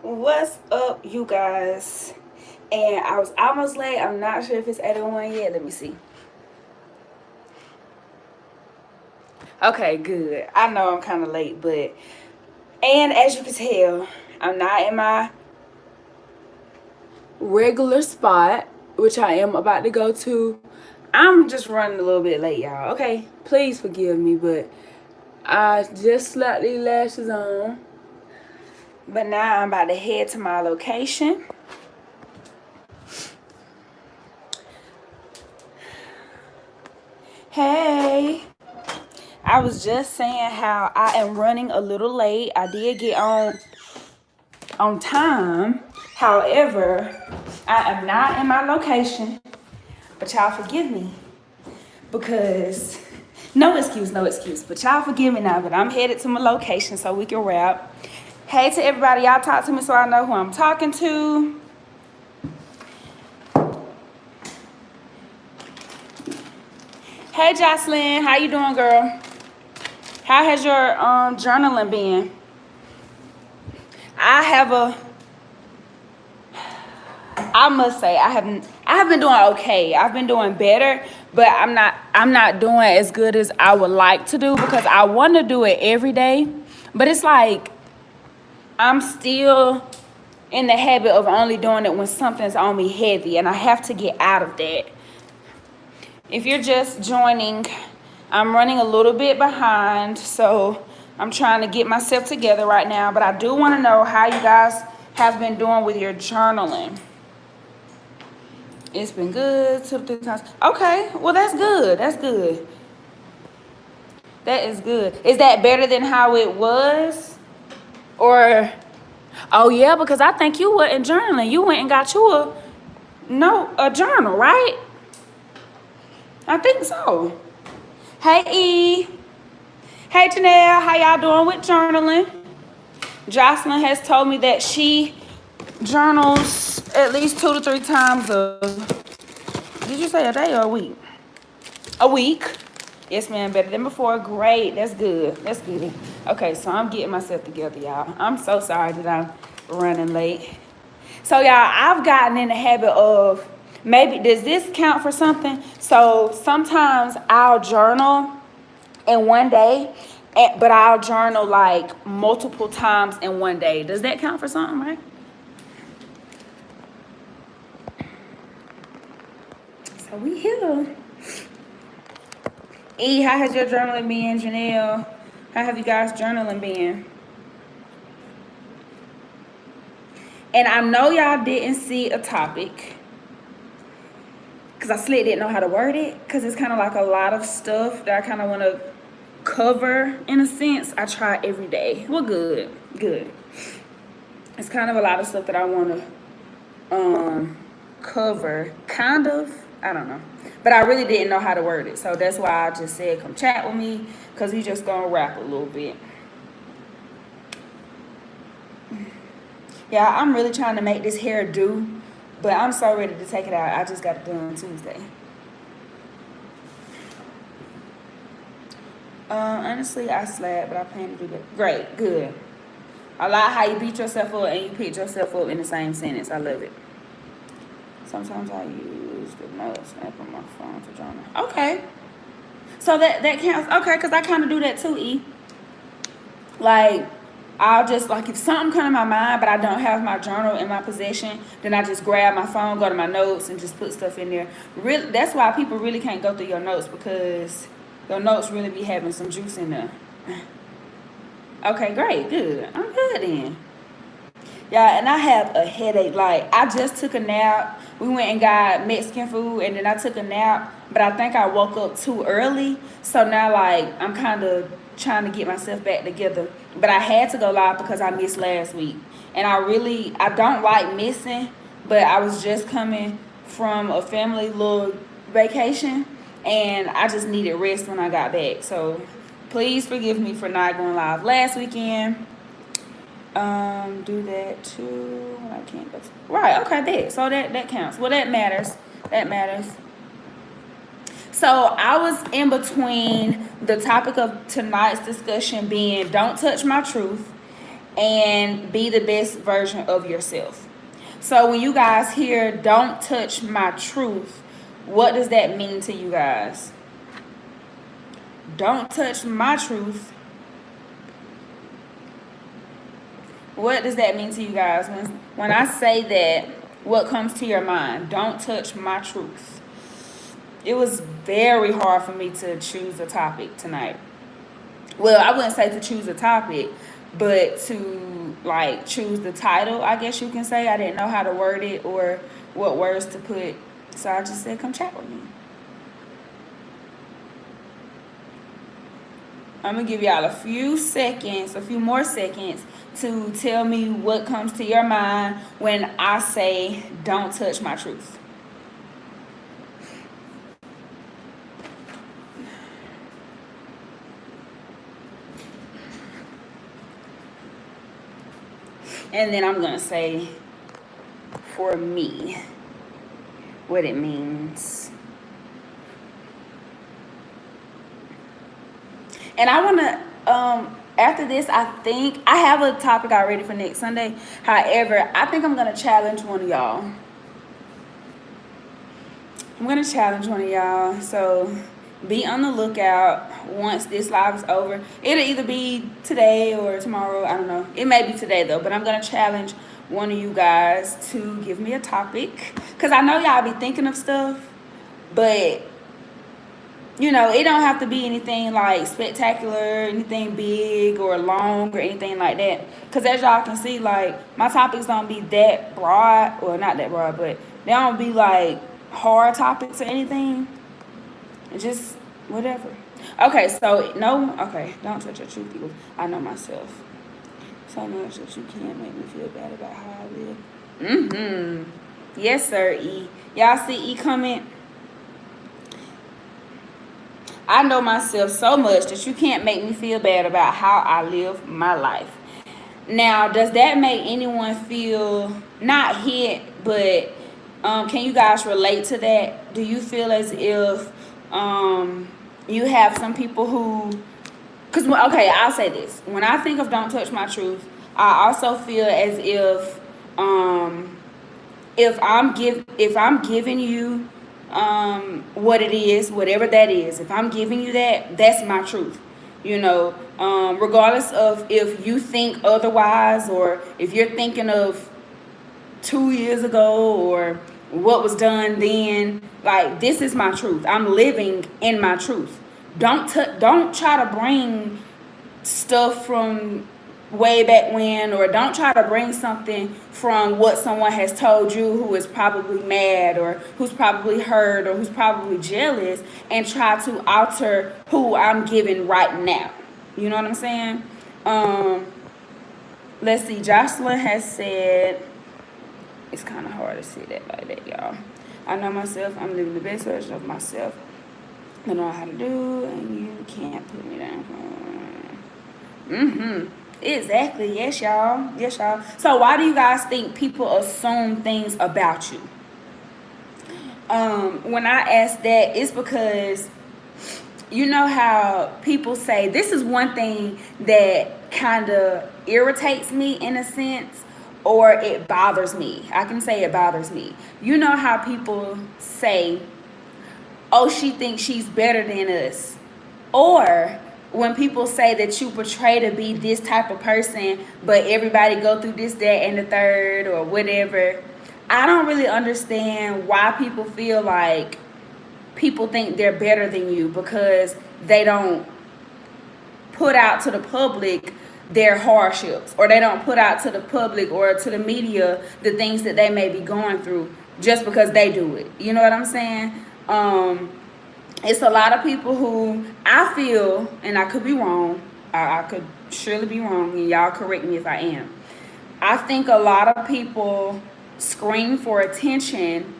What's up, you guys? And I was almost late. I'm not sure if it's 8:01 yet. Let me see. Okay, good. I know I'm kind of late, but and as you can tell, I'm not in my regular spot, which I am about to go to. I'm just running a little bit late, y'all. Okay, please forgive me, but I just slapped these lashes on. But now I'm about to head to my location. Hey, I was just saying how I am running a little late. I did get on time. However, I am not in my location. But y'all forgive me because no excuse, no excuse. But y'all forgive me now. But I'm headed to my location so we can wrap. Hey to everybody, y'all talk to me so I know who I'm talking to. Hey Jocelyn, how you doing, girl? How has your journaling been? I must say I have been doing okay. I've been doing better, but I'm not doing as good as I would like to do because I want to do it every day. But it's like I'm still in the habit of only doing it when something's on me heavy, and I have to get out of that. If you're just joining, I'm running a little bit behind, so I'm trying to get myself together right now, but I do want to know how you guys have been doing with your journaling. It's been good 2 to 3 times. Okay, well that's good. That's good. That is good. Is that better than how it was? Or oh yeah, because I think you wasn't journaling. You went and got you a journal, right? I think so. Hey E. Hey Janelle, how y'all doing with journaling? Jocelyn has told me that she journals at least 2 to 3 times did you say a day or a week? A week. Yes, ma'am, better than before. Great. That's good. That's good. Okay, so I'm getting myself together, y'all. I'm so sorry that I'm running late. So, y'all, I've gotten in the habit of maybe, does this count for something? So, sometimes I'll journal in one day, but I'll journal like multiple times in one day. Does that count for something, right? So, we here. E, how has your journaling been, Janelle? How have you guys journaling been? And I know y'all didn't see a topic because I still didn't know how to word it because it's kind of like a lot of stuff that I kind of want to cover in a sense. I try every day. Well, good, good. It's kind of a lot of stuff that I want to cover, kind of. I don't know. But I really didn't know how to word it. So that's why I just said come chat with me because we just going to rap a little bit. Yeah, I'm really trying to make this hair do, but I'm so ready to take it out. I just got it done on Tuesday. Honestly, I slapped, but I plan to do that. Great, good. I like how you beat yourself up and you pick yourself up in the same sentence. I love it. Sometimes I use the notes app on my phone to journal. Okay. So that counts. Okay, because I kind of do that too, E. Like, I'll just, like, if something comes to my mind, but I don't have my journal in my possession, then I just grab my phone, go to my notes, and just put stuff in there. Really, that's why people really can't go through your notes because your notes really be having some juice in there. Okay, great, good. I'm good then. Yeah, and I have a headache. Like, I just took a nap. We went and got Mexican food, and then I took a nap, but I think I woke up too early. So now, like, I'm kind of trying to get myself back together. But I had to go live because I missed last week. And I don't like missing, but I was just coming from a family little vacation, and I just needed rest when I got back. So please forgive me for not going live last weekend. Do that too. I can't go to, right, okay, bet. So that counts. Well, that matters. That matters. So I was in between the topic of tonight's discussion being don't touch my truth and be the best version of yourself. So when you guys hear "don't touch my truth," what does that mean to you guys? Don't touch my truth. What does that mean to you guys? When I say that, what comes to your mind? Don't touch my truth. It was very hard for me to choose a topic tonight. Well, I wouldn't say to choose a topic, but to like choose the title, I guess you can say. I didn't know how to word it or what words to put. So I just said, come chat with me. I'm going to give y'all a few more seconds to tell me what comes to your mind when I say, don't touch my truth. And then I'm going to say, for me, what it means. And I want to, after this, I think, I have a topic already for next Sunday. However, I think I'm going to challenge one of y'all. So be on the lookout once this live is over. It'll either be today or tomorrow. I don't know. It may be today, though. But I'm going to challenge one of you guys to give me a topic. Because I know y'all be thinking of stuff. But, you know, it don't have to be anything like spectacular, anything big or long or anything like that. Because as y'all can see, like, my topics don't be that broad. Well, not that broad, but they don't be like hard topics or anything. It's just whatever. Okay, so don't touch your truth, people. I know myself so much that you can't make me feel bad about how I live. Yes, sir, E. Y'all see E comment? I know myself so much that you can't make me feel bad about how I live my life. Now, does that make anyone feel not hit, but can you guys relate to that? Do you feel as if you have some people who, because, okay, I'll say this. When I think of don't touch my truth, I also feel as if I'm giving you what it is, whatever that is, if I'm giving you that, that's my truth. You know, regardless of if you think otherwise or if you're thinking of 2 years ago or what was done then, like, this is my truth. I'm living in my truth. Don't try to bring stuff from way back when, or don't try to bring something from what someone has told you who is probably mad or who's probably hurt or who's probably jealous and try to alter who I'm giving right now. You know what I'm saying? Let's see. Jocelyn has said, it's kind of hard to see that like that, y'all. I know myself. I'm living the best version of myself. I know how to do, and you can't put me down. Exactly. Yes, y'all. Yes, y'all. So why do you guys think people assume things about you? When I ask that, it's because you know how people say, this is one thing that kind of irritates me in a sense, or it bothers me. I can say it bothers me. You know how people say, oh, she thinks she's better than us. Or when people say that you portray to be this type of person, but everybody go through this, that, and the third, or whatever. I don't really understand why people feel like people think they're better than you because they don't put out to the public their hardships, or they don't put out to the public or to the media the things that they may be going through just because they do it. You know what I'm saying? It's a lot of people who I feel, and I could be wrong, I could surely be wrong, and y'all correct me if I am. I think a lot of people scream for attention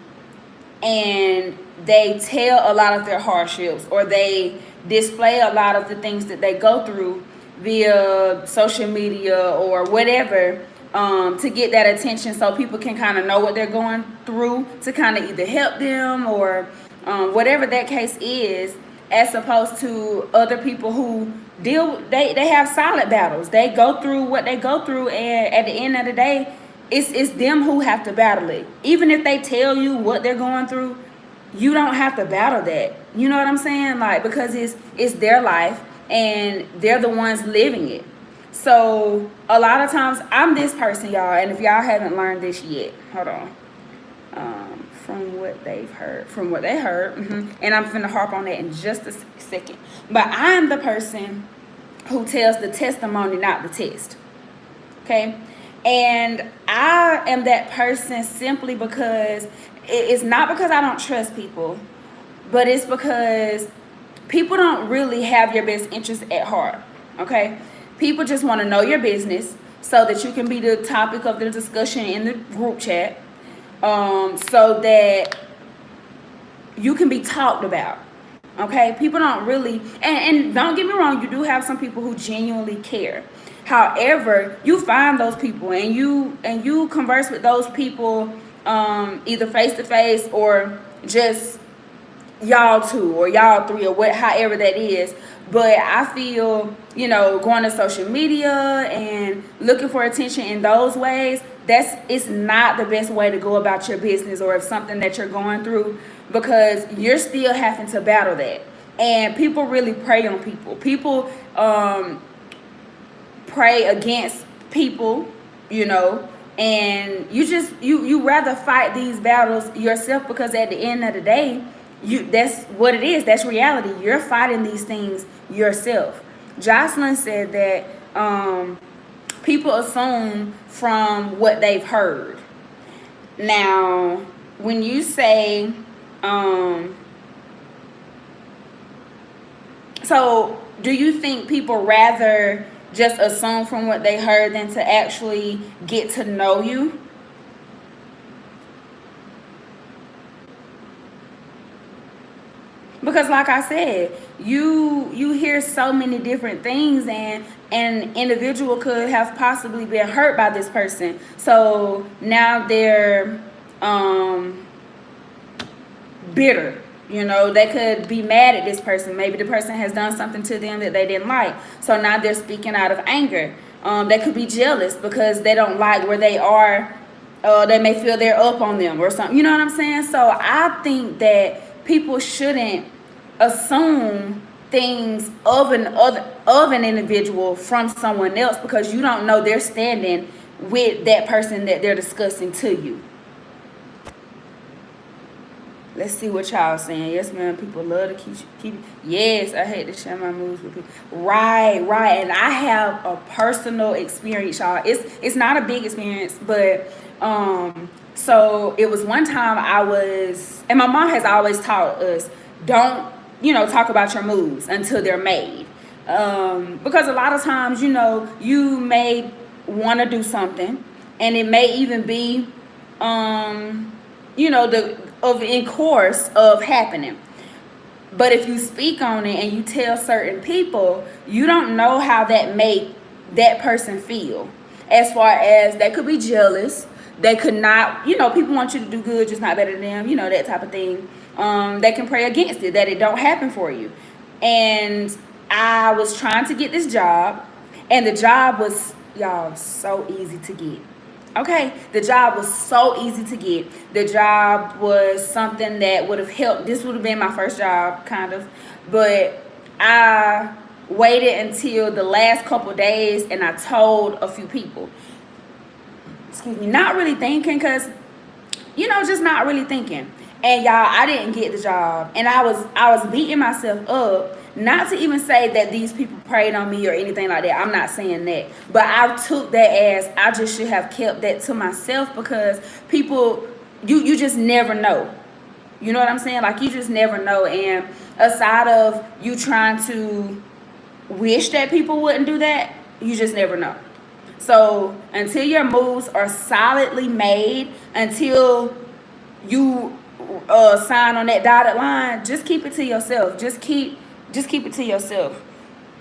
and they tell a lot of their hardships, or they display a lot of the things that they go through via social media or whatever, to get that attention so people can kind of know what they're going through, to kind of either help them or whatever that case is, as opposed to other people who they have silent battles. They go through what they go through, and at the end of the day, it's them who have to battle it. Even if they tell you what they're going through, you don't have to battle that. You know what I'm saying? Like, because it's their life and they're the ones living it. So a lot of times I'm this person, y'all, and if y'all haven't learned this yet, hold on. From what they heard, and I'm finna harp on that in just a second. But I am the person who tells the testimony, not the test. Okay? And I am that person simply because it's not because I don't trust people, but it's because people don't really have your best interest at heart. Okay? People just want to know your business so that you can be the topic of the discussion in the group chat, so that you can be talked about. Okay? People don't really, and don't get me wrong, you do have some people who genuinely care. However, you find those people and you converse with those people, either face to face or just y'all two or y'all three or however that is. But I feel, going to social media and looking for attention in those ways, it's not the best way to go about your business or if something that you're going through, because you're still having to battle that. And people really prey on people. People pray against people, and you rather fight these battles yourself, because at the end of the day, that's what it is. That's reality. You're fighting these things yourself. Jocelyn said that people assume from what they've heard. Now, when you say, so do you think people rather just assume from what they heard than to actually get to know you? Because like I said, you hear so many different things, and an individual could have possibly been hurt by this person. So now they're bitter. They could be mad at this person. Maybe the person has done something to them that they didn't like. So now they're speaking out of anger. They could be jealous because they don't like where they are. They may feel they're up on them or something. You know what I'm saying? So I think that people shouldn't assume things of an individual from someone else, because you don't know they're standing with that person that they're discussing to you. Let's see what y'all saying. Yes, ma'am. People love to keep. Yes, I hate to share my moves with people. Right. And I have a personal experience, y'all. It's not a big experience, but so it was one time and my mom has always taught us, don't talk about your moves until they're made, because a lot of times you may want to do something, and it may even be in course of happening. But if you speak on it and you tell certain people, you don't know how that make that person feel. As far as they could be jealous, they could not, people want you to do good, just not better than them, that type of thing. They can pray against it, that it don't happen for you. And I was trying to get this job, and the job was, y'all, so easy to get. Okay, the job was so easy to get. The job was something that would have helped. This would have been my first job, kind of. But I waited until the last couple days, and I told a few people. Excuse me, not really thinking, because, just not really thinking. And y'all, I didn't get the job. And I was beating myself up. Not to even say that these people preyed on me or anything like that. I'm not saying that. But I took that as I just should have kept that to myself, because people, you just never know. You know what I'm saying? Like, you just never know. And aside of you trying to wish that people wouldn't do that, you just never know. So until your moves are solidly made, until you sign on that dotted line, just keep it to yourself. Just keep it to yourself.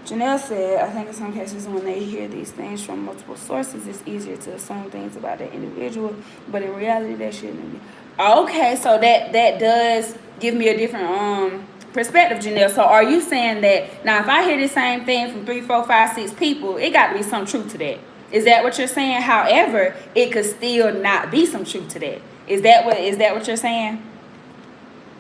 Janelle said, I think in some cases when they hear these things from multiple sources, it's easier to assume things about that individual, but in reality, that shouldn't be. Okay, so that does give me a different perspective, Janelle. So are you saying that now if I hear the same thing from 3, 4, 5, 6 people, it got to be some truth to that? Is that what you're saying? However, it could still not be some truth to that. Is that what you're saying?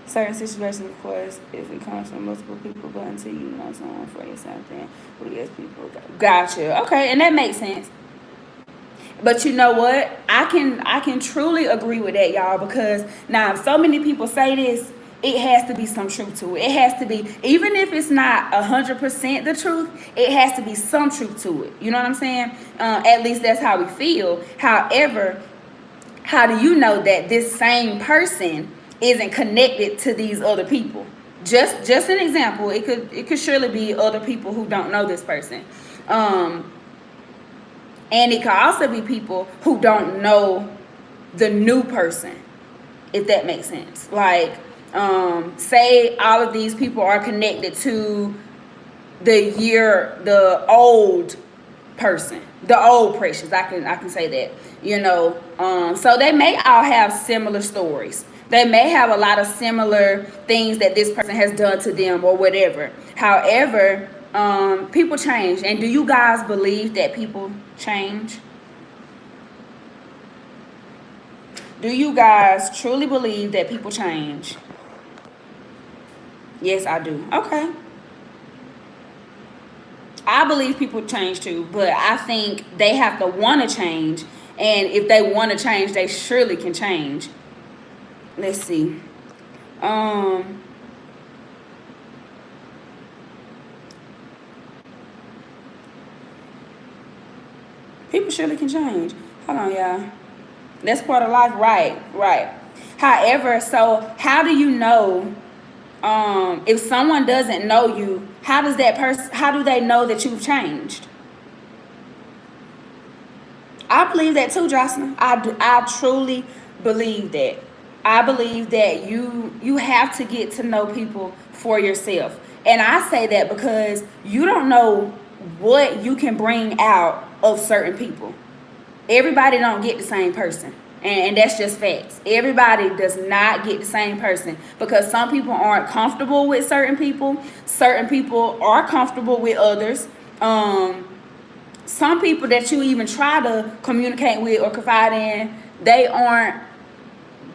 Certain situations, of course, if it comes from multiple people, but until you know someone for yourself, then we as people gotcha. Okay, and that makes sense. But you know what? I can truly agree with that, y'all, because now if so many people say this, it has to be some truth to it. It has to be, even if it's not 100% the truth, it has to be some truth to it. You know what I'm saying? At least that's how we feel. However, how do you know that this same person isn't connected to these other people? Just an example. It could surely be other people who don't know this person. And it could also be people who don't know the new person, if that makes sense. Like, say all of these people are connected to the old person, the old Precious. I can say that, you know. So they may all have similar stories. They may have a lot of similar things that this person has done to them or whatever. However, people change. And do you guys believe that people change? Do you guys truly believe that people change? Yes, I do. Okay. I believe people change too, but I think they have to want to change. And if they want to change, they surely can change. Let's see. People surely can change. Hold on, y'all. That's part of life, right. However, so how do you know if someone doesn't know you, how do they know that you've changed? I believe that too, Jocelyn. I truly believe that. I believe that you have to get to know people for yourself. And I say that because you don't know what you can bring out of certain people. Everybody don't get the same person. And that's just facts. Everybody does not get the same person because some people aren't comfortable with certain people. Certain people are comfortable with others. Some people that you even try to communicate with or confide in, they aren't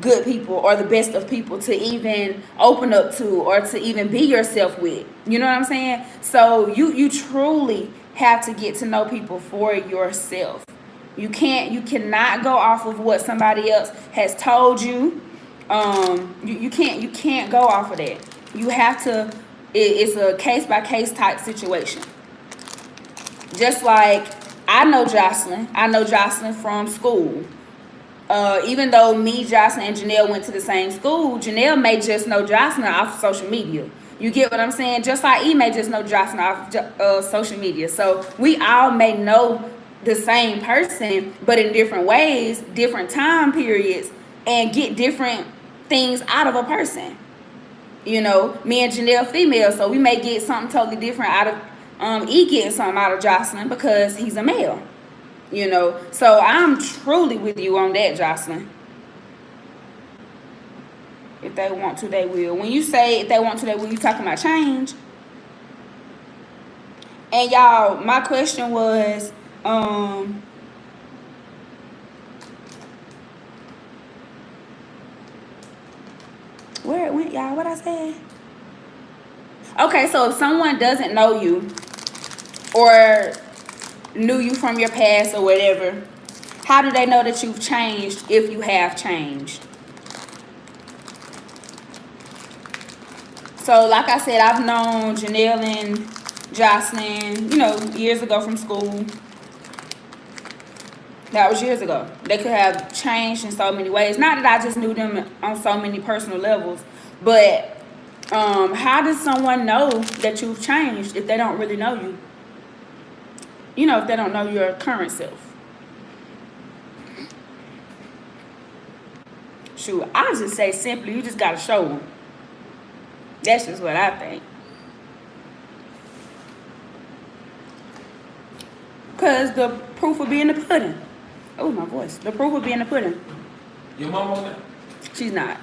good people or the best of people to even open up to or to even be yourself with. You know what I'm saying? So you truly have to get to know people for yourself. You cannot go off of what somebody else has told you. You can't go off of that. You have to, it's a case by case type situation. Just like I know Jocelyn from school. Even though me, Jocelyn, and Janelle went to the same school, Janelle may just know Jocelyn off social media. You get what I'm saying? Just like E may just know Jocelyn off social media. So we all may know the same person, but in different ways, different time periods, and get different things out of a person. You know, me and Janelle female, so we may get something totally different out of E getting something out of Jocelyn because he's a male. You know, so I'm truly with you on that, Jocelyn. If they want to, they will. When you say if they want to, they will, you talking about change. And y'all, my question was, where it went, y'all? What I said? Okay, so if someone doesn't know you or knew you from your past or whatever, how do they know that you've changed if you have changed? So like I said, I've known Janelle and Jocelyn, you know, years ago from school. That was years ago. They could have changed in so many ways. Not that I just knew them on so many personal levels, but how does someone know that you've changed if they don't really know you? You know, if they don't know your current self. Shoot, I just say simply, you just got to show them. That's just what I think. Because the proof will be in the pudding. Oh, my voice. The proof will be in the pudding. Your mom on that? She's not.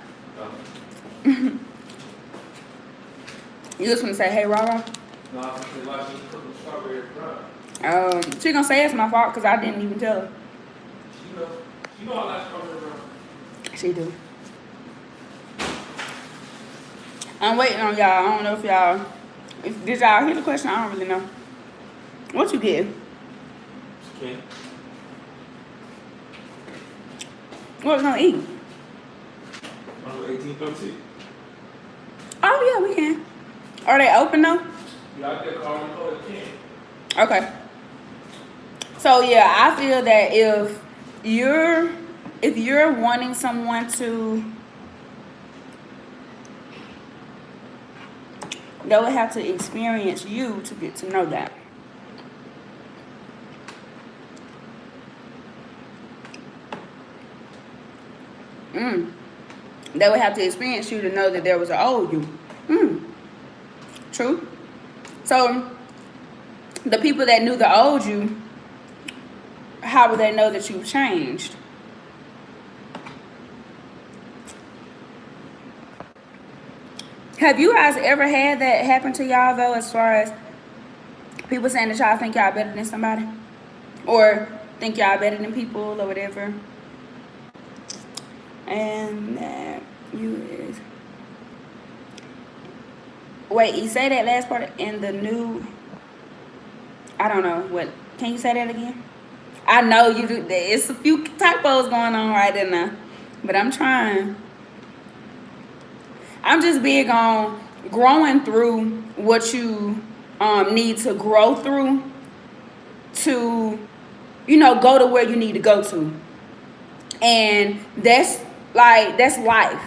You just want to say, hey, Rara? No, I was going to watch me cooking strawberry bread. She gonna say it's my fault because I didn't even tell her. She know I like strawberry bread. She do. I'm waiting on y'all. I don't know if y'all... Did y'all hear the question? I don't really know. What you get? Okay. What we gonna eat? Number 1813. Oh, yeah, we can. Are they open, though? You like that car? You call it 10. Okay. So, yeah, I feel that if you're wanting someone to... They would have to experience you to get to know that. They would have to experience you to know that there was an old you. True. So, the people that knew the old you, how would they know that you've changed? Have you guys ever had that happen to y'all, though, as far as people saying that y'all think y'all better than somebody? Or think y'all better than people or whatever? And that you is... Wait, you say that last part in the new... I don't know. What? Can you say that again? I know you do. It's a few typos going on right now. But I'm trying. I'm just big on growing through what you need to grow through to, go to where you need to go to. And that's life.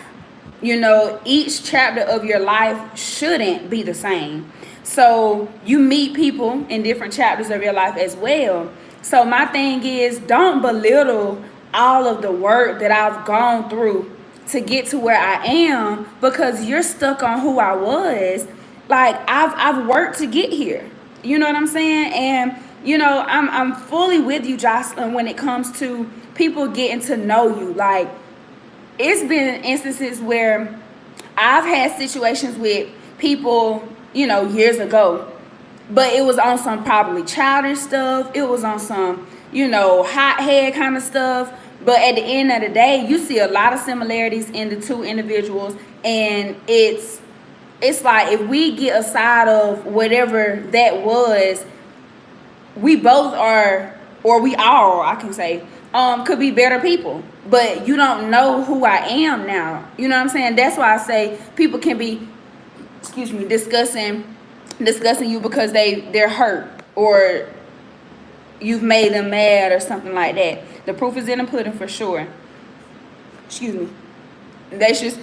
Each chapter of your life shouldn't be the same. So you meet people in different chapters of your life as well. So my thing is, don't belittle all of the work that I've gone through to get to where I am because you're stuck on who I was. Like I've worked to get here. You know what I'm saying? And I'm fully with you, Jocelyn, when it comes to people getting to know you. Like, it's been instances where I've had situations with people, years ago, but it was on some probably childish stuff. It was on some, hothead kind of stuff. But at the end of the day, you see a lot of similarities in the two individuals. And it's like if we get aside of whatever that was, we both are, or we all, I can say, could be better people. But you don't know who I am now. You know what I'm saying? That's why I say people can be, discussing you because they're hurt or you've made them mad or something like that. The proof is in the pudding for sure. They should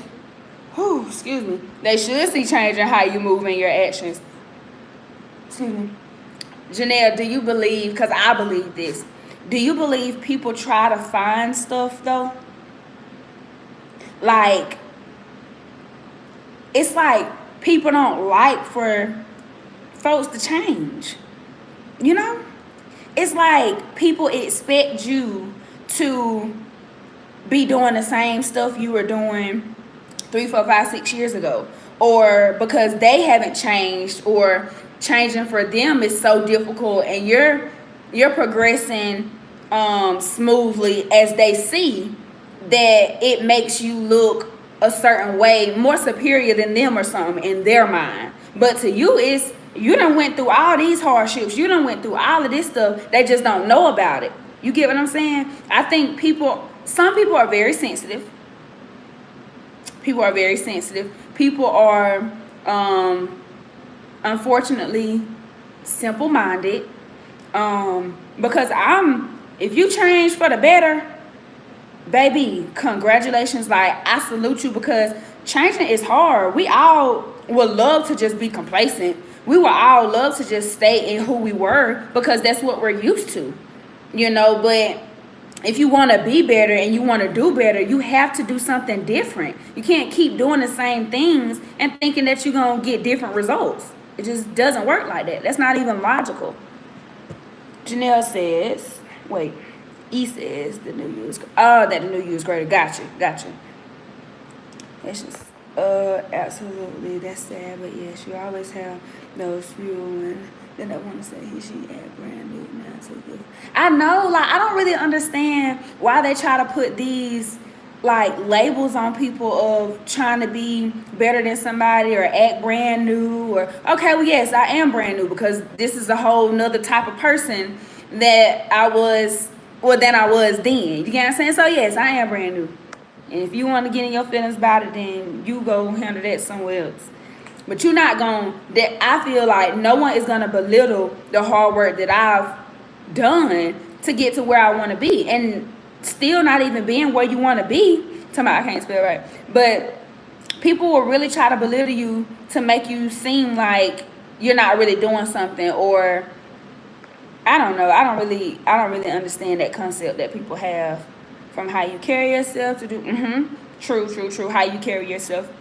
see change in how you move and your actions. Janelle, do you believe, because I believe this, do you believe people try to find stuff though? Like, it's like people don't like for folks to change. It's like people expect you to be doing the same stuff you were doing 3, 4, 5, 6 years ago. Or because they haven't changed, or changing for them is so difficult, and you're progressing smoothly as they see that it makes you look a certain way, more superior than them or something in their mind. But to you, it's you done went through all these hardships. You done went through all of this stuff. They just don't know about it. You get what I'm saying? I think some people are very sensitive. People are very sensitive. People are, unfortunately, simple-minded. Because if you change for the better, baby, congratulations. Like, I salute you, because changing is hard. We all would love to just be complacent. We would all love to just stay in who we were because that's what we're used to, but if you want to be better and you want to do better, you have to do something different. You can't keep doing the same things and thinking that you're going to get different results. It just doesn't work like that. That's not even logical. Janelle says, E says the new you is, that the new you is greater. Gotcha. That's just, Absolutely. That's sad, but yes, you always have those few and then I want to say she had brand new now too. I know, like I don't really understand why they try to put these like labels on people of trying to be better than somebody or act brand new or okay, well yes, I am brand new because this is a whole nother type of person that I was than I was then. You get what I'm saying? So yes, I am brand new. And if you want to get in your feelings about it, then you go handle that somewhere else. But you're not going that I feel like no one is gonna belittle the hard work that I've done to get to where I wanna be. And still not even being where you wanna be. Tell me I can't spell right. But people will really try to belittle you to make you seem like you're not really doing something or I don't know. I don't really understand that concept that people have from how you carry yourself to do. True. How you carry yourself.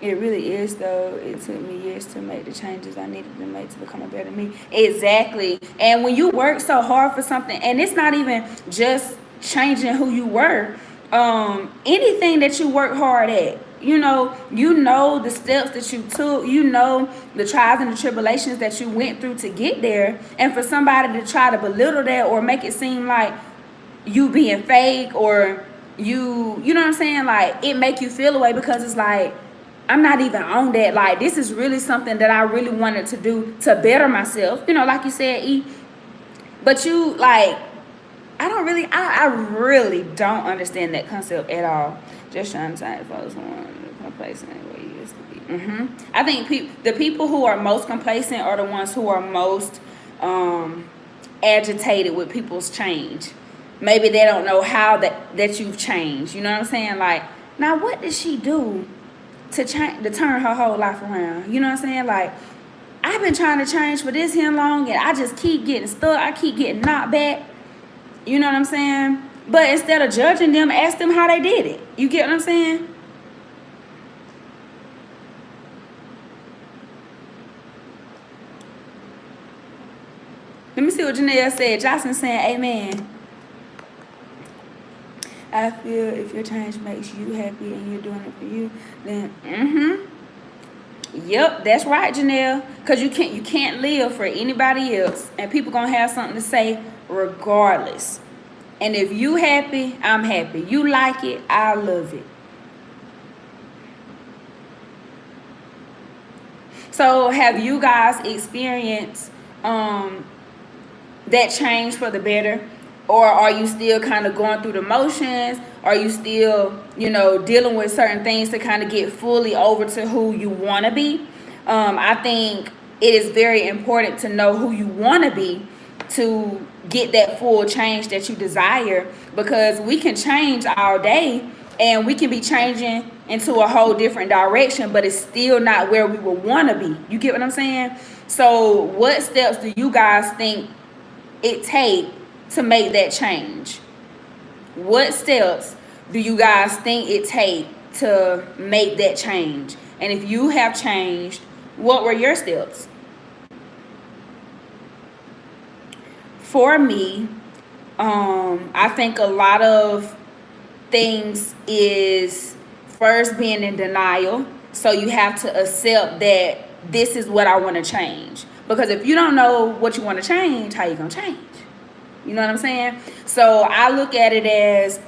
It really is though. It took me years to make the changes I needed to make to become a better me. Exactly. And when you work so hard for something, and it's not even just changing who you were, anything that you work hard at, you know the steps that you took, you know the trials and the tribulations that you went through to get there, and for somebody to try to belittle that or make it seem like you being fake or you know what I'm saying, like it make you feel away because it's like I'm not even on that. Like this is really something that I really wanted to do to better myself, like you said, E. But you like I really don't understand that concept at all. Just trying to find folks one complacent where you used to be. I think the people who are most complacent are the ones who are most agitated with people's change. Maybe they don't know how that you've changed. You know what I'm saying? Like, now what did she do to turn her whole life around? You know what I'm saying? Like, I've been trying to change for this here long, and I just keep getting stuck. I keep getting knocked back. You know what I'm saying? But instead of judging them, ask them how they did it. You get what I'm saying? Let me see what Janelle said. Jocelyn saying amen. I feel if your change makes you happy and you're doing it for you, then Yep, that's right, Janelle. Cause you can't live for anybody else, and people gonna have something to say regardless. And if you happy, I'm happy. You like it, I love it. So, have you guys experienced that change for the better? Or are you still kind of going through the motions? Are you still, dealing with certain things to kind of get fully over to who you want to be? I think it is very important to know who you want to be to get that full change that you desire, because we can change all day and we can be changing into a whole different direction, but it's still not where we would want to be. You get what I'm saying? So what steps do you guys think it take to make that change? What steps do you guys think it take to make that change? And if you have changed, what were your steps? For me, I think a lot of things is first being in denial. So you have to accept that this is what I want to change. Because if you don't know what you want to change, how you gonna change? You know what I'm saying? So I look at it as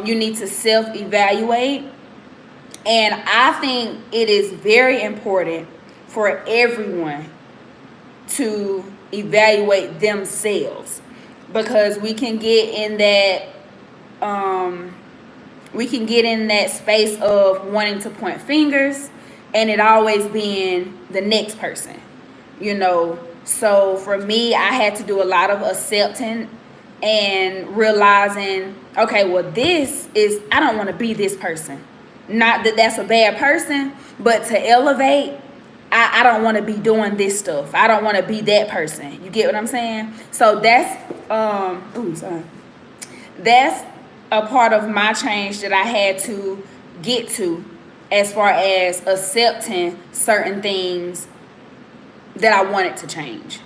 you need to self-evaluate. And I think it is very important for everyone to evaluate themselves, because we can get in that space of wanting to point fingers and it always being the next person. So for me, I had to do a lot of accepting and realizing, okay, well, I don't want to be this person. Not that that's a bad person, but to elevate, I don't want to be doing this stuff. I don't want to be that person. You get what I'm saying? So that's that's a part of my change that I had to get to, as far as accepting certain things that I wanted to change.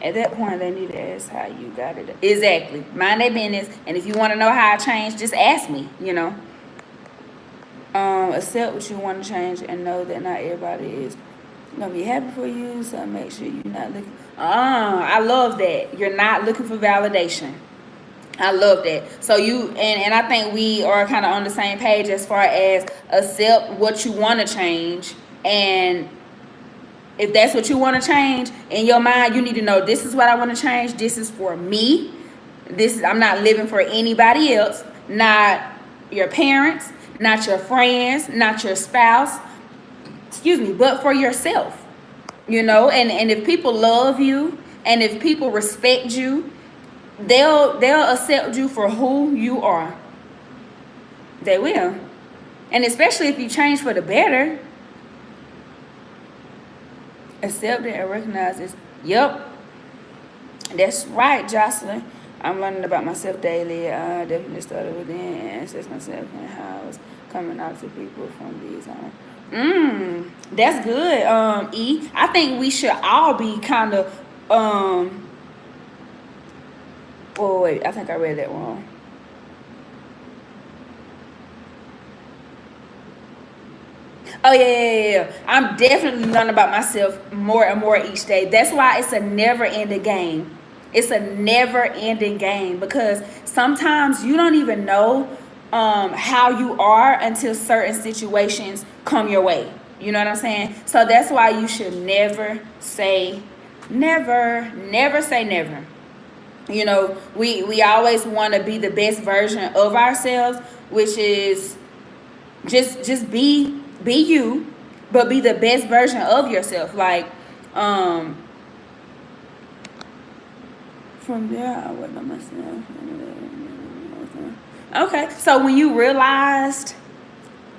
At that point, they need to ask how you got it. Exactly. Mind their business. And if you want to know how I changed, just ask me, Accept what you want to change and know that not everybody is gonna be happy for you. So make sure you're not looking. I love that. You're not looking for validation. I love that. So and I think we are kind of on the same page as far as accept what you want to change. And if that's what you want to change in your mind, you need to know this is what I want to change. This is for me. I'm not living for anybody else, not your parents, not your friends, not your spouse, but for yourself. And if people love you and if people respect you, they'll accept you for who you are. They will. And especially if you change for the better. Accept it and recognize this. Yep. That's right, Jocelyn. I'm learning about myself daily. I definitely started within and assess myself and how I was coming out to people from these that's good, E. I think we should all be kind of oh wait, I think I read that wrong. Oh yeah. I'm definitely learning about myself more and more each day. That's why it's a never-ending game. It's a never-ending game because sometimes you don't even know how you are until certain situations come your way. You know what I'm saying? So that's why you should never say never. Never say never. We always want to be the best version of ourselves, which is just be you, but be the best version of yourself. Like from there I worked on myself. Okay, so when you realized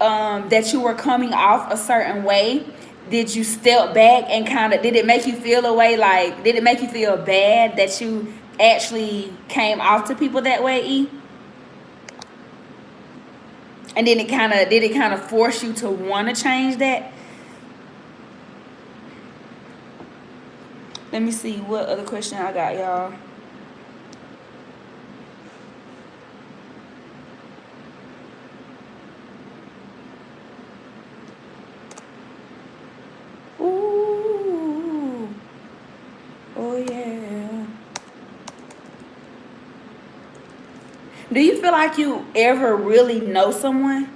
that you were coming off a certain way, did you step back and did it make you feel a way? Like, did it make you feel bad that you actually came off to people that way, E? And then did it kind of force you to want to change that? Let me see what other question I got, y'all. Ooh. Oh yeah. Do you feel like you ever really know someone?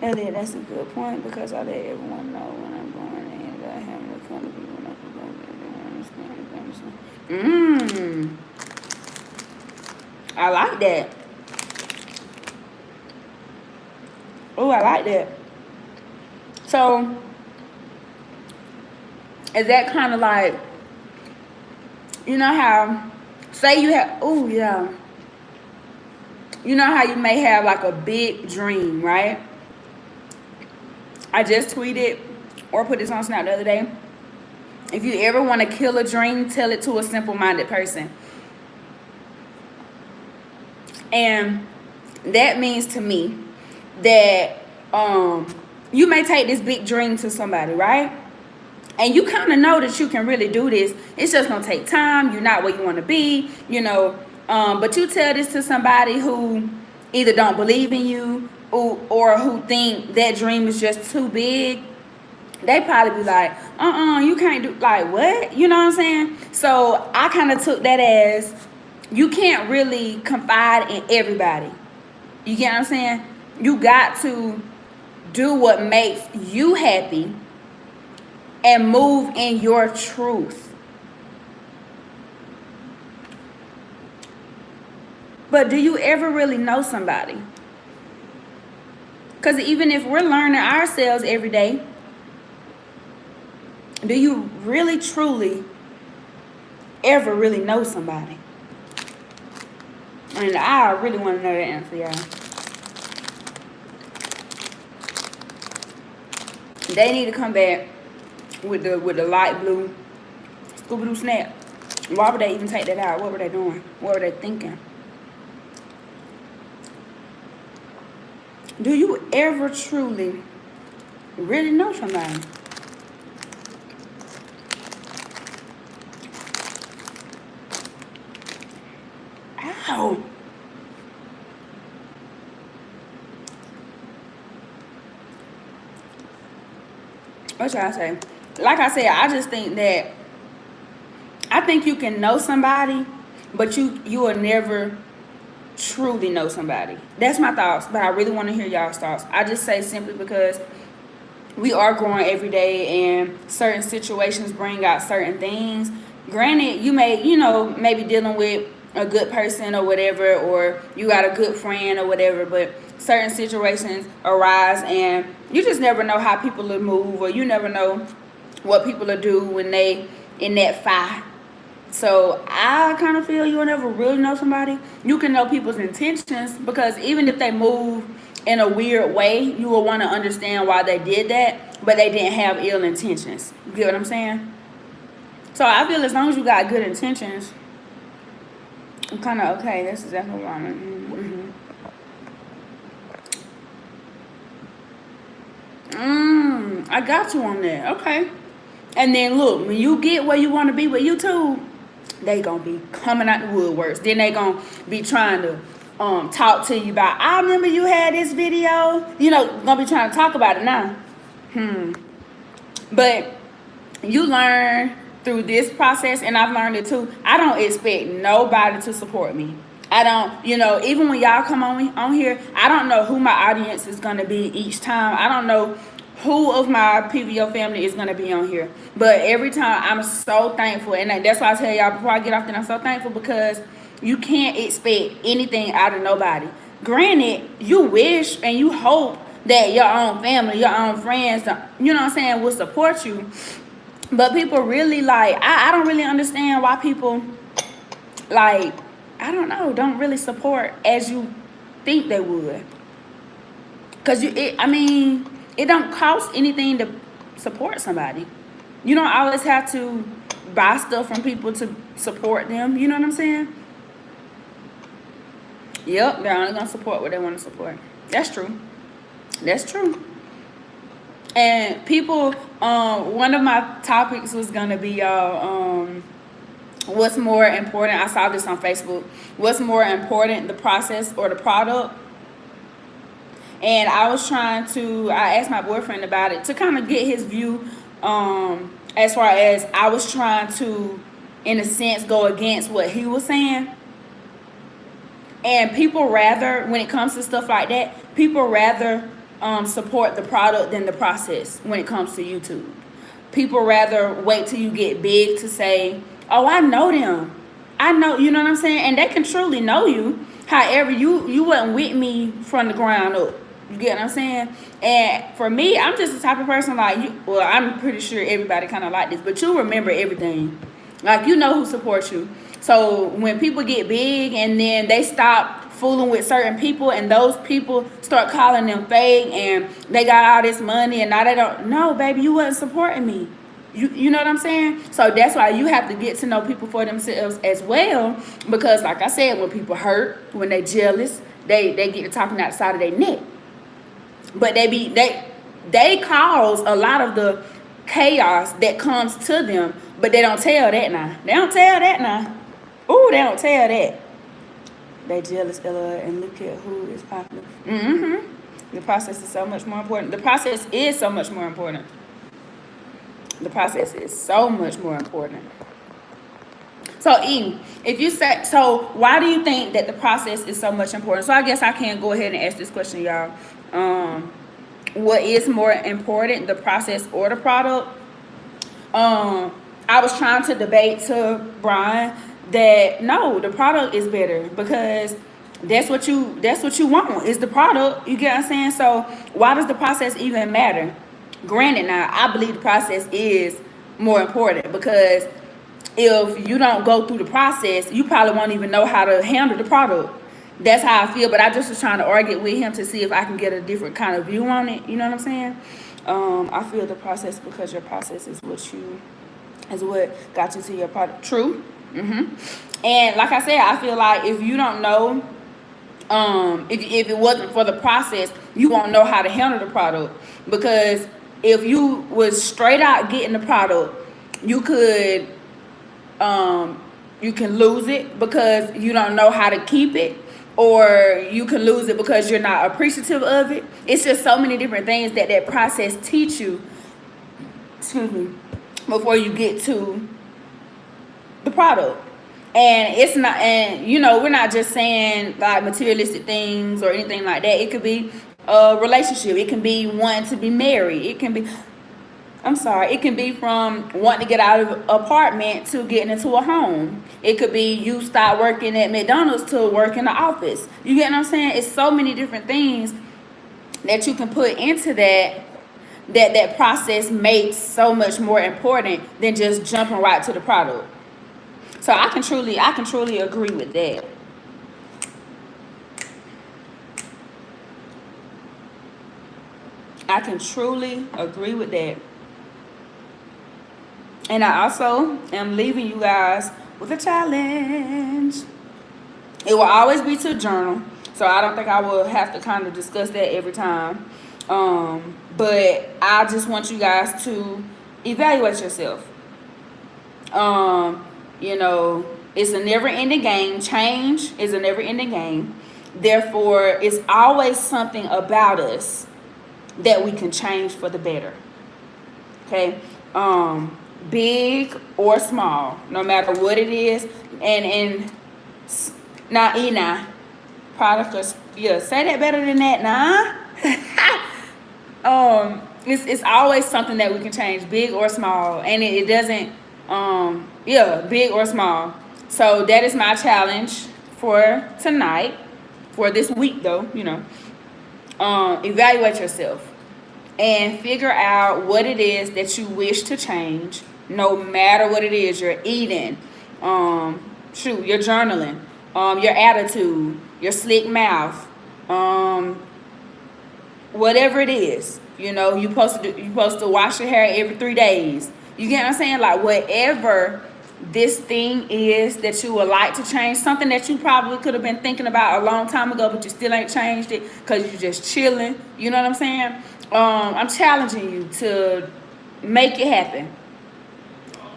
And then that's a good point because I let everyone know when I'm going and I have no kind of people when I can go. I like that. Oh, I like that. So, is that kind of like, you know how, say you have, oh yeah, you know how you may have like a big dream, right? I just tweeted or put this on Snap the other day. If you ever want to kill a dream, tell it to a simple-minded person. And that means to me that you may take this big dream to somebody, right? And you kind of know that you can really do this. It's just going to take time. You're not where you want to be, but you tell this to somebody who either don't believe in you or who think that dream is just too big. They probably be like, you can't do, like, what? You know what I'm saying? So I kind of took that as you can't really confide in everybody. You get what I'm saying? You got to do what makes you happy and move in your truth. But do you ever really know somebody? Because even if we're learning ourselves every day, do you really, truly ever really know somebody? And I really want to know the answer, y'all. They need to come back with the light blue Scooby-Doo snap. Why would they even take that out? What were they doing? What were they thinking? Do you ever truly really know somebody? Ow. what should I say? Like I said, I just think that I think you can know somebody, but you will never truly know somebody. That's my thoughts, but I really want to hear y'all's thoughts. I just say simply because we are growing every day and certain situations bring out certain things. Granted, you may, maybe dealing with a good person or whatever, or you got a good friend or whatever, but certain situations arise and you just never know how people will move, or you never know what people will do when they in that fight. So I kind of feel you'll never really know somebody. You can know people's intentions, because even if they move in a weird way, you will want to understand why they did that, but they didn't have ill intentions. You get what I'm saying? So I feel as long as you got good intentions, I'm kind of okay. That's exactly what I'm I got you on that. Okay. And then look, when you get where you want to be with YouTube, they gonna be coming out the woodworks. Then they gonna be trying to talk to you about, I remember you had this video. Gonna be trying to talk about it now. But you learn through this process, and I've learned it too. I don't expect nobody to support me. I don't, even when y'all come on here, I don't know who my audience is gonna be each time. I don't know who of my PVO family is going to be on here. But every time, I'm so thankful. And that's why I tell y'all before I get off, that I'm so thankful, because you can't expect anything out of nobody. Granted, you wish and you hope that your own family, your own friends, will support you. But people really, I don't really understand why people, don't really support as you think they would. Because, it don't cost anything to support somebody. You don't always have to buy stuff from people to support them. You know what I'm saying? Yep, they're only going to support what they want to support. That's true. That's true. And people, one of my topics was going to be, what's more important? I saw this on Facebook. What's more important, the process or the product? And I asked my boyfriend about it to kind of get his view, as far as I was trying to, in a sense, go against what he was saying. And people rather, when it comes to stuff like that, people rather support the product than the process when it comes to YouTube. People rather wait till you get big to say, oh, I know them. I know, you know what I'm saying? And they can truly know you. However, you wasn't with me from the ground up. You get what I'm saying? And for me, I'm just the type of person I'm pretty sure everybody kind of like this, but you remember everything. You know who supports you. So when people get big and then they stop fooling with certain people and those people start calling them fake and they got all this money and now they don't, no, baby, you wasn't supporting me. You know what I'm saying? So that's why you have to get to know people for themselves as well, because like I said, when people hurt, when they jealous, they get to talking outside of their neck. But they cause a lot of the chaos that comes to them, but they don't tell that now. They don't tell that now. Ooh, they don't tell that. They jealous, and look at who is popular. The process is so much more important. The process is so much more important. The process is so much more important. So, E, if you say, so why do you think that the process is so much important? So I guess I can go ahead and ask this question, y'all. What is more important, the process or the product? I was trying to debate to Brian that no, the product is better, because that's what you want is the product. You get what I'm saying? So why does the process even matter? Granted, now I believe the process is more important, because if you don't go through the process, you probably won't even know how to handle the product. That's how I feel, but I just was trying to argue with him to see if I can get a different kind of view on it. You know what I'm saying? I feel the process, because your process is what got you to your product. True. And like I said, I feel like if you don't know, if it wasn't for the process, you won't know how to handle the product. Because if you was straight out getting the product, you can lose it because you don't know how to keep it, or you can lose it because you're not appreciative of it. It's just so many different things that process teach you excuse me, before you get to the product. And it's not, and you know, we're not just saying like materialistic things or anything like that. It could be a relationship. It can be wanting to be married. It can be, I'm sorry, it can be from wanting to get out of an apartment to getting into a home. It could be you start working at McDonald's to work in the office. You get what I'm saying? It's so many different things that you can put into that process makes so much more important than just jumping right to the product. So I can truly agree with that. I can truly agree with that. And I also am leaving you guys with a challenge. It will always be to journal. So I don't think I will have to kind of discuss that every time. But I just want you guys to evaluate yourself. You know, it's a never-ending game. Change is a never-ending game. Therefore, it's always something about us that we can change for the better. Okay? Big or small, no matter what it is. And now, Ina, product, yeah, say that better than that, nah. It's always something that we can change, big or small, and it doesn't. Yeah, big or small. So that is my challenge for tonight, for this week though, you know. Evaluate yourself and figure out what it is that you wish to change, no matter what it is you're eating, your journaling, your attitude, your slick mouth, whatever it is. You know, you're supposed to wash your hair every 3 days. You get what I'm saying? Like, whatever this thing is that you would like to change, something that you probably could have been thinking about a long time ago, but you still ain't changed it because you're just chilling. You know what I'm saying? I'm challenging you to make it happen,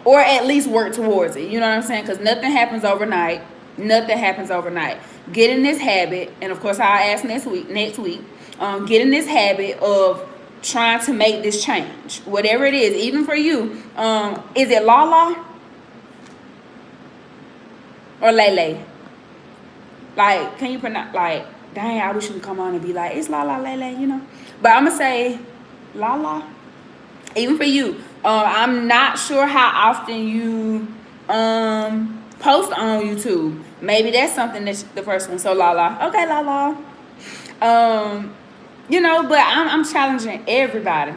or at least work towards it. You know what I'm saying? Because nothing happens overnight. Nothing happens overnight. Get in this habit, and of course I'll ask next week. Get in this habit of trying to make this change, whatever it is, even for you. Is it Lala or Lele? Like, can you pronounce, like, dang, I wish you could come on and be like, it's Lala, Lele, you know? But I'm gonna say Lala, even for you. I'm not sure how often you post on YouTube. Maybe that's something that's the first one. So Lala, okay, Lala. You know, but I'm challenging everybody.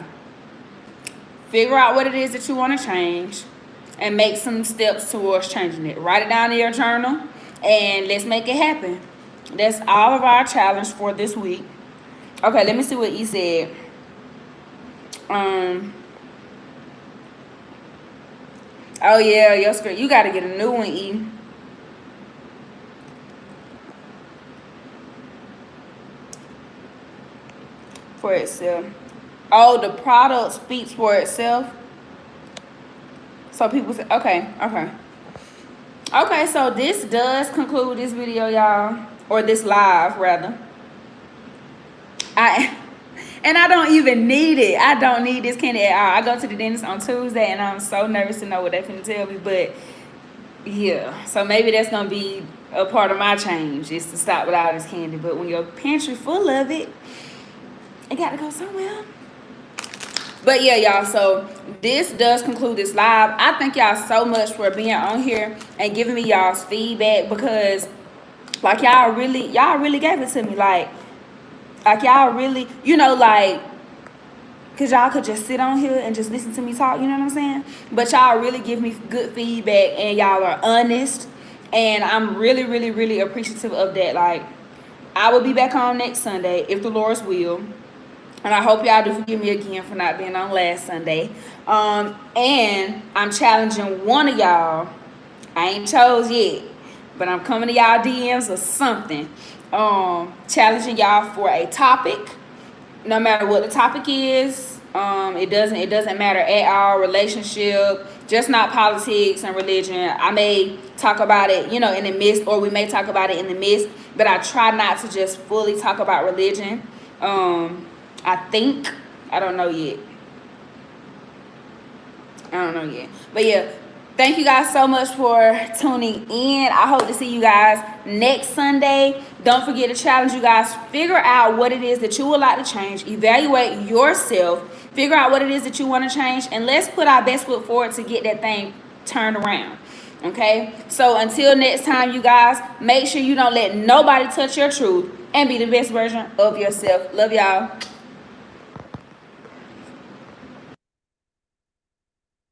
Figure out what it is that you want to change and make some steps towards changing it. Write it down in your journal and let's make it happen. That's all of our challenge for this week. Okay, let me see what E said. Oh yeah, your script. You got to get a new one, E. For itself. Oh, the product speaks for itself. So people say, okay. Okay, so this does conclude this video, y'all. Or this live, rather. I don't even need it. I don't need this candy at all. I go to the dentist on Tuesday, and I'm so nervous to know what they're finna tell me. But, yeah. So maybe that's going to be a part of my change, is to stop with all this candy. But when your pantry full of it, it got to go somewhere. But yeah, y'all, so this does conclude this live. I thank y'all so much for being on here and giving me y'all's feedback, because like y'all really gave it to me. Like y'all really, you know, like, because y'all could just sit on here and just listen to me talk, you know what I'm saying? But y'all really give me good feedback, and y'all are honest, and I'm really, really, really appreciative of that. Like, I will be back on next Sunday if the Lord's will. And I hope y'all do forgive me again for not being on last Sunday. And I'm challenging one of y'all. I ain't chose yet, but I'm coming to y'all DMs or something. Challenging y'all for a topic. No matter what the topic is. It doesn't matter at all. Relationship, just not politics and religion. I may talk about it, you know, in the midst, or we may talk about it in the midst, but I try not to just fully talk about religion. I don't know yet. I don't know yet. But yeah, thank you guys so much for tuning in. I hope to see you guys next Sunday. Don't forget to challenge you guys. Figure out what it is that you would like to change. Evaluate yourself. Figure out what it is that you want to change. And let's put our best foot forward to get that thing turned around. Okay? So until next time, you guys, make sure you don't let nobody touch your truth and be the best version of yourself. Love y'all.